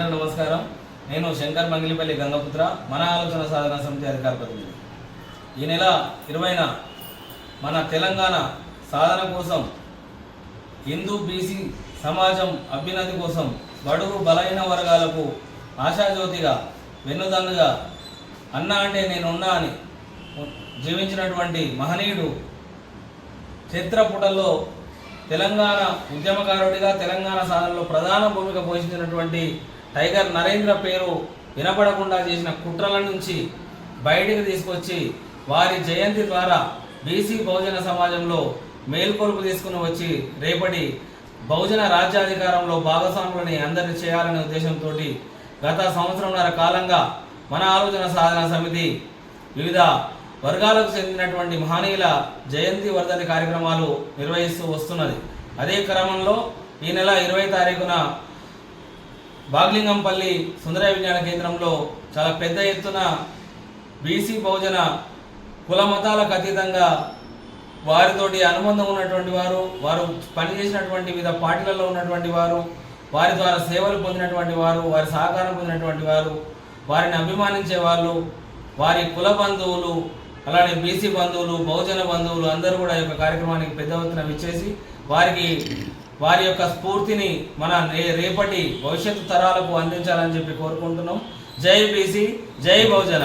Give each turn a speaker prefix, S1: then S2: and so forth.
S1: అందరూ నమస్కారం. నేను శంకర్ మంగిలిపల్లి గంగపుత్ర, మన ఆలోచన సాధన సమితి అధికార ప్రతినిధి. ఈ నెల 20న మన తెలంగాణ సాధన కోసం, హిందూ బీసీ సమాజం అభ్యున్నతి కోసం, బడుగు బలహీన వర్గాలకు ఆశాజ్యోతిగా, వెన్నుదన్నుగా, అన్న అంటే నేనున్నా అని జీవించినటువంటి మహనీయుడు చరిత్రపుటల్లో తెలంగాణ ఉద్యమకారుడిగా, తెలంగాణ సాధనలో ప్రధాన భూమిక పోషించినటువంటి టైగర్ నరేంద్ర పేరు వినపడకుండా చేసిన కుట్రల నుంచి బయటికి తీసుకొచ్చి వారి జయంతి ద్వారా బీసీ బహుజన సమాజంలో మేల్కొలుపు తీసుకుని వచ్చి రేపటి బహుజన రాజ్యాధికారంలో భాగస్వాములని అందరినీ చేయాలనే ఉద్దేశంతో గత సంవత్సరంన్నర కాలంగా మన ఆలోచన సాధన సమితి వివిధ వర్గాలకు చెందినటువంటి మహనీయుల జయంతి వర్ధంతి కార్యక్రమాలు నిర్వహిస్తూ వస్తున్నది. అదే క్రమంలో ఈ నెల 20 తారీఖున బాగ్లింగంపల్లి సుందరయ్య విజ్ఞాన కేంద్రంలో చాలా పెద్ద ఎత్తున బీసీ బహుజన కుల మతాలకు అతీతంగా వారితోటి అనుబంధం ఉన్నటువంటి వారు పనిచేసినటువంటి వివిధ పార్టీలలో ఉన్నటువంటి వారి ద్వారా సేవలు పొందినటువంటి వారి సహకారం పొందినటువంటి వారిని అభిమానించే వాళ్ళు, వారి కుల బంధువులు, అలానే బీసీ బంధువులు, బహుజన బంధువులు అందరూ కూడా ఈ యొక్క కార్యక్రమానికి పెద్ద ఎత్తున విచ్చేసి వారి యొక్క స్ఫూర్తిని మన రేపటి భవిష్యత్తు తరాలకు అందించాలని చెప్పి కోరుకుంటున్నాం. జై బీసీ, జై బహుజన.